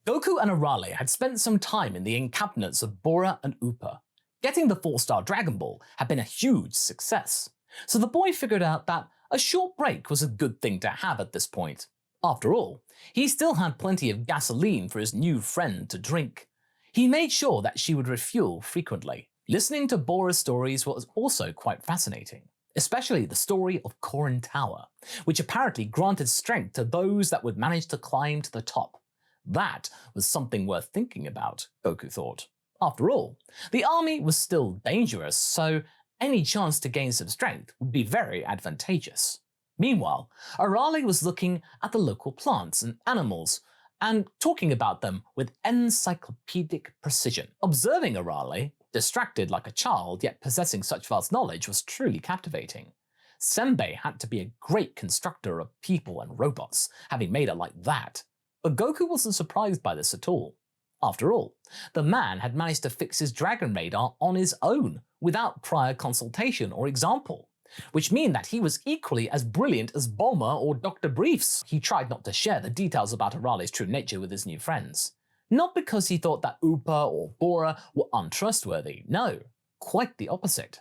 Goku and Arale had spent some time in the encampments of Bora and Upa. Getting the 4-star Dragon Ball had been a huge success, so the boy figured out that a short break was a good thing to have at this point. After all, he still had plenty of gasoline for his new friend to drink. He made sure that she would refuel frequently. Listening to Bora's stories was also quite fascinating, especially the story of Korin Tower, which apparently granted strength to those that would manage to climb to the top. That was something worth thinking about, Goku thought. After all, the army was still dangerous, so any chance to gain some strength would be very advantageous. Meanwhile, Arale was looking at the local plants and animals and talking about them with encyclopedic precision. Observing Arale, distracted like a child yet possessing such vast knowledge, was truly captivating. Senbei had to be a great constructor of people and robots, having made her like that. But Goku wasn't surprised by this at all. After all, the man had managed to fix his Dragon Radar on his own, without prior consultation or example, which mean that he was equally as brilliant as Bulma or Dr. Briefs. He tried not to share the details about Arale's true nature with his new friends. Not because he thought that Upa or Bora were untrustworthy, no, quite the opposite.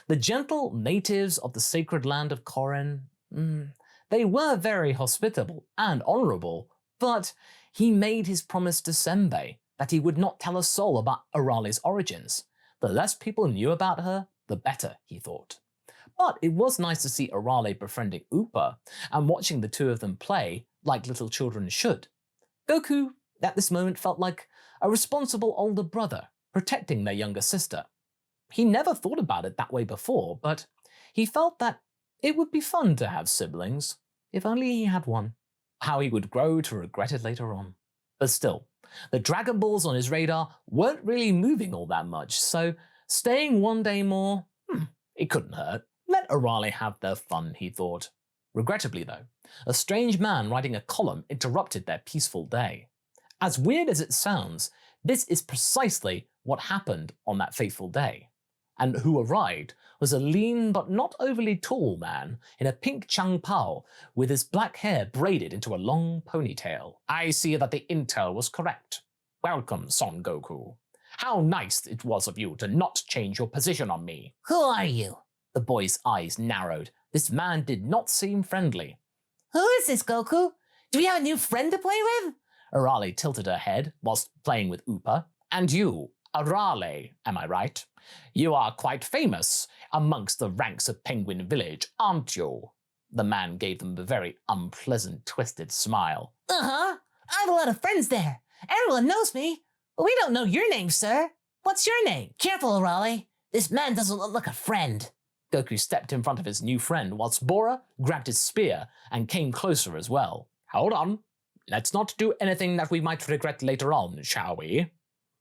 The gentle natives of the sacred land of Korin, they were very hospitable and honorable, but he made his promise to Senbei that he would not tell a soul about Arale's origins. The less people knew about her, the better, he thought. But it was nice to see Arale befriending Upa and watching the two of them play like little children should. Goku, at this moment, felt like a responsible older brother protecting their younger sister. He never thought about it that way before, but he felt that it would be fun to have siblings, if only he had one. How he would grow to regret it later on. But still, the Dragon Balls on his radar weren't really moving all that much, so staying one day more, it couldn't hurt. Let Arale have their fun, he thought. Regrettably though, a strange man writing a column interrupted their peaceful day. As weird as it sounds, this is precisely what happened on that fateful day. And who arrived was a lean but not overly tall man in a pink changpao with his black hair braided into a long ponytail. I see that the intel was correct. Welcome, Son Goku. How nice it was of you to not change your position on me. Who are you? The boy's eyes narrowed. This man did not seem friendly. Who is this, Goku? Do we have a new friend to play with? Arale tilted her head whilst playing with Upa. And you, Arale, am I right? You are quite famous amongst the ranks of Penguin Village, aren't you? The man gave them a very unpleasant, twisted smile. I have a lot of friends there. Everyone knows me. But we don't know your name, sir. What's your name? Careful, Arale. This man doesn't look like a friend. Goku stepped in front of his new friend whilst Bora grabbed his spear and came closer as well. Hold on. Let's not do anything that we might regret later on, shall we?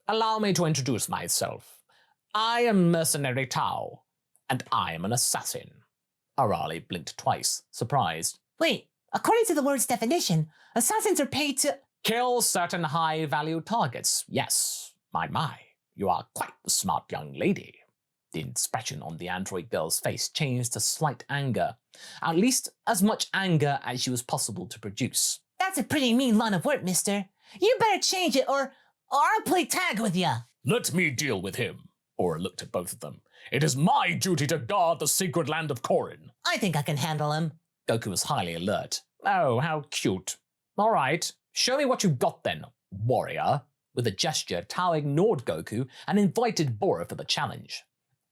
Allow me to introduce myself. I am Mercenary Tao, and I am an assassin. Arale blinked twice, surprised. Wait, according to the word's definition, assassins are paid to kill certain high-value targets. Yes, my, you are quite a smart young lady. The expression on the android girl's face changed to slight anger, at least as much anger as she was possible to produce. That's a pretty mean line of work, mister. You better change it or I'll play tag with ya. Let me deal with him. Bora looked at both of them. It is my duty to guard the sacred land of Korin. I think I can handle him. Goku was highly alert. Oh, how cute. All right, show me what you've got then, warrior. With a gesture, Tao ignored Goku and invited Bora for the challenge.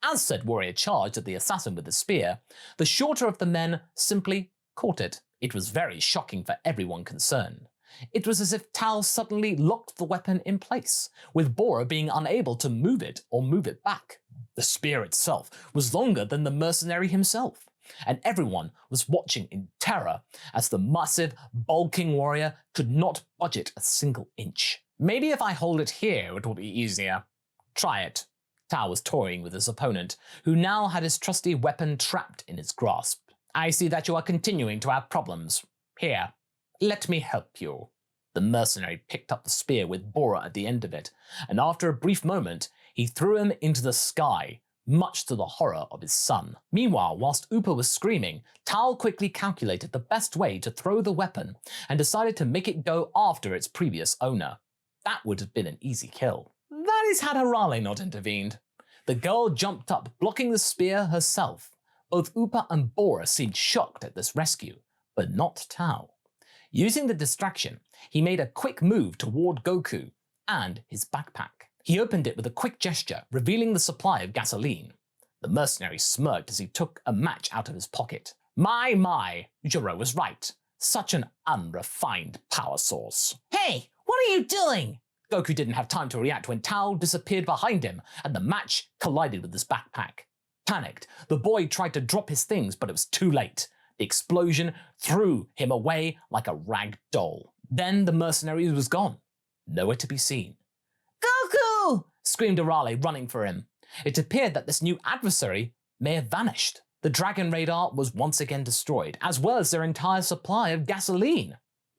As said warrior charged at the assassin with the spear, the shorter of the men simply caught it. It was very shocking for everyone concerned. It was as if Tao suddenly locked the weapon in place, with Bora being unable to move it or move it back. The spear itself was longer than the mercenary himself, and everyone was watching in terror as the massive, bulking warrior could not budge it a single inch. Maybe if I hold it here, it will be easier. Try it. Tao was toying with his opponent, who now had his trusty weapon trapped in his grasp. I see that you are continuing to have problems. Here, let me help you. The mercenary picked up the spear with Bora at the end of it, and after a brief moment, he threw him into the sky, much to the horror of his son. Meanwhile, whilst Upa was screaming, Tao quickly calculated the best way to throw the weapon and decided to make it go after its previous owner. That would have been an easy kill. That is had Arale not intervened. The girl jumped up, blocking the spear herself. Both Upa and Bora seemed shocked at this rescue, but not Tao. Using the distraction, he made a quick move toward Goku and his backpack. He opened it with a quick gesture, revealing the supply of gasoline. The mercenary smirked as he took a match out of his pocket. My, Jiro was right. Such an unrefined power source. Hey, what are you doing? Goku didn't have time to react when Tao disappeared behind him and the match collided with his backpack. Panicked, the boy tried to drop his things, but it was too late. The explosion threw him away like a rag doll. Then the mercenary was gone, nowhere to be seen. Goku! Screamed Arale, running for him. It appeared that this new adversary may have vanished. The dragon radar was once again destroyed, as well as their entire supply of gasoline.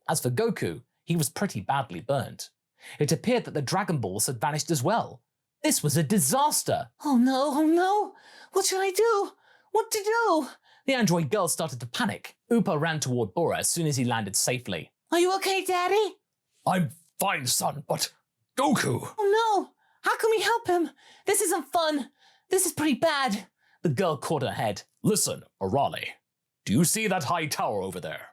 As for Goku, he was pretty badly burnt. It appeared that the Dragon Balls had vanished as well. This was a disaster. Oh no. What should I do? What to do? The android girl started to panic. Upa ran toward Bora as soon as he landed safely. Are you okay, Daddy? I'm fine, son, but Goku! Oh no! How can we help him? This isn't fun. This is pretty bad. The girl caught her head. Listen, Arale, do you see that high tower over there?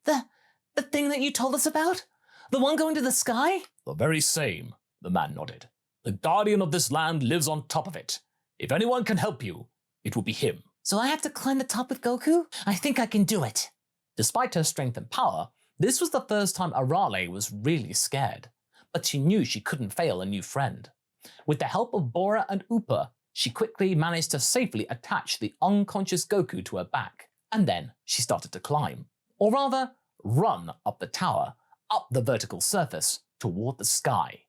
The thing that you told us about? The one going to the sky? The very same, the man nodded. The guardian of this land lives on top of it. If anyone can help you, it will be him. So I have to climb the top with Goku? I think I can do it. Despite her strength and power, this was the first time Arale was really scared. But she knew she couldn't fail a new friend. With the help of Bora and Upa, she quickly managed to safely attach the unconscious Goku to her back. And then she started to climb. Or rather, run up the tower, up the vertical surface, toward the sky.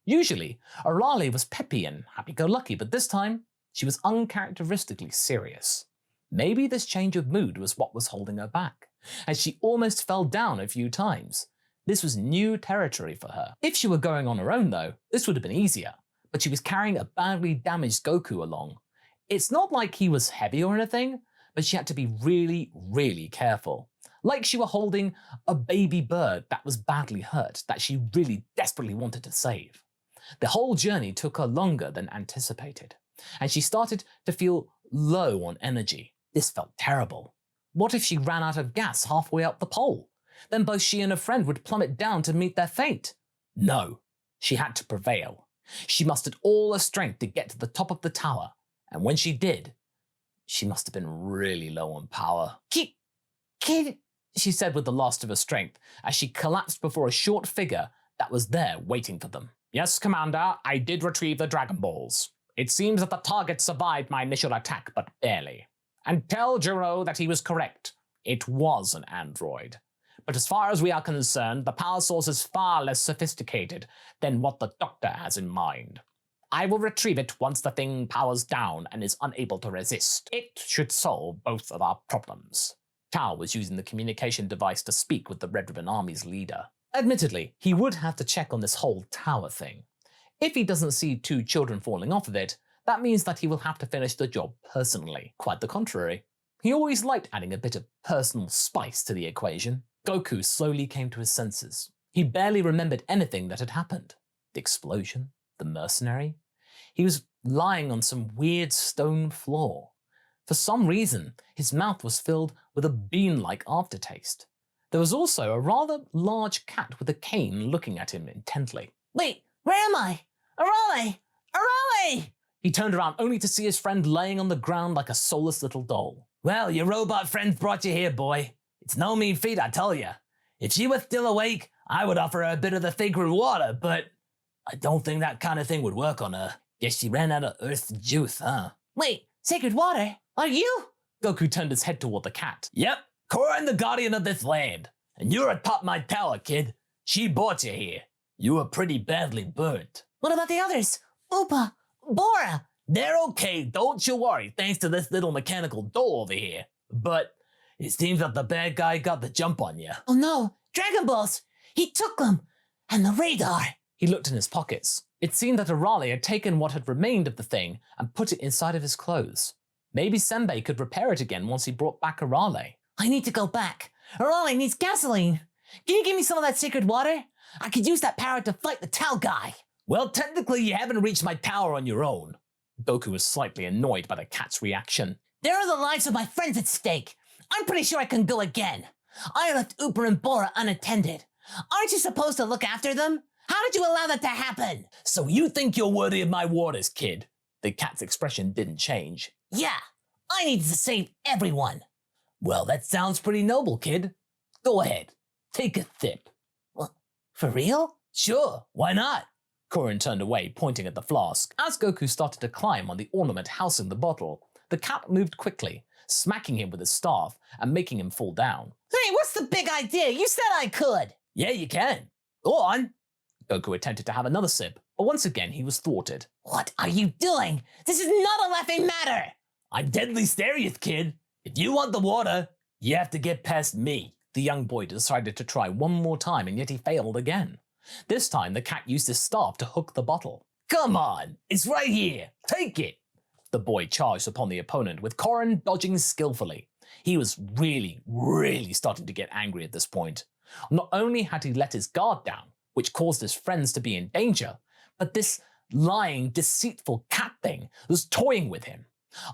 Usually, Arale was peppy and happy-go-lucky, but this time, she was uncharacteristically serious. Maybe this change of mood was what was holding her back, as she almost fell down a few times. This was new territory for her. If she were going on her own though, this would have been easier, but she was carrying a badly damaged Goku along. It's not like he was heavy or anything, but she had to be really careful. Like she were holding a baby bird that was badly hurt that she really desperately wanted to save. The whole journey took her longer than anticipated, and she started to feel low on energy. This felt terrible. What if she ran out of gas halfway up the pole? Then both she and her friend would plummet down to meet their fate. No, she had to prevail. She mustered all her strength to get to the top of the tower, and when she did, she must have been really low on power. Kid, she said with the last of her strength, as she collapsed before a short figure that was there waiting for them. Yes, Commander, I did retrieve the Dragon Balls. It seems that the target survived my initial attack, but barely. And tell Jiro that he was correct. It was an android. But as far as we are concerned, the power source is far less sophisticated than what the Doctor has in mind. I will retrieve it once the thing powers down and is unable to resist. It should solve both of our problems. Tao was using the communication device to speak with the Red Ribbon Army's leader. Admittedly, he would have to check on this whole tower thing. If he doesn't see 2 children falling off of it, that means that he will have to finish the job personally. Quite the contrary. He always liked adding a bit of personal spice to the equation. Goku slowly came to his senses. He barely remembered anything that had happened. The explosion, the mercenary. He was lying on some weird stone floor. For some reason, his mouth was filled with a bean-like aftertaste. There was also a rather large cat with a cane looking at him intently. Wait, where am I? Arale! Arale! He turned around only to see his friend laying on the ground like a soulless little doll. Well, your robot friend brought you here, boy. It's no mean feat, I tell you. If she was still awake, I would offer her a bit of the sacred water, but I don't think that kind of thing would work on her. Guess she ran out of Earth's juice, huh? Wait, sacred water? Are you? Goku turned his head toward the cat. Yep, Korin, the guardian of this land. And you're atop my tower, kid. She brought you here. You were pretty badly burnt. What about the others? Upa, Bora. They're okay, don't you worry, thanks to this little mechanical doll over here. But it seems that the bad guy got the jump on you. Oh no, Dragon Balls! He took them! And the radar! He looked in his pockets. It seemed that Arale had taken what had remained of the thing and put it inside of his clothes. Maybe Senbei could repair it again once he brought back Arale. I need to go back. Arale needs gasoline. Can you give me some of that sacred water? I could use that power to fight the Tao guy. Well, technically you haven't reached my tower on your own. Goku was slightly annoyed by the cat's reaction. There are the lives of my friends at stake. I'm pretty sure I can go again. I left Uber and Bora unattended. Aren't you supposed to look after them? How did you allow that to happen? So you think you're worthy of my waters, kid? The cat's expression didn't change. Yeah, I needed to save everyone. Well, that sounds pretty noble, kid. Go ahead, take a sip. What? For real? Sure, why not? Korin turned away, pointing at the flask. As Goku started to climb on the ornament housing the bottle, the cat moved quickly, smacking him with his staff and making him fall down. Hey, what's the big idea? You said I could. Yeah, you can. Go on. Goku attempted to have another sip, but once again he was thwarted. What are you doing? This is not a laughing matter. I'm deadly serious, kid. If you want the water, you have to get past me. The young boy decided to try one more time, and yet he failed again. This time the cat used his staff to hook the bottle. Come on, it's right here. Take it. The boy charged upon the opponent, with Korin dodging skillfully. He was really starting to get angry at this point. Not only had he let his guard down, which caused his friends to be in danger, but this lying, deceitful cat thing was toying with him.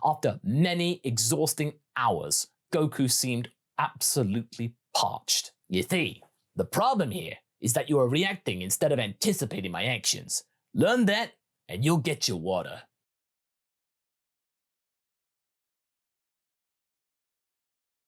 After many exhausting hours, Goku seemed absolutely parched. You see, the problem here is that you are reacting instead of anticipating my actions. Learn that, and you'll get your water.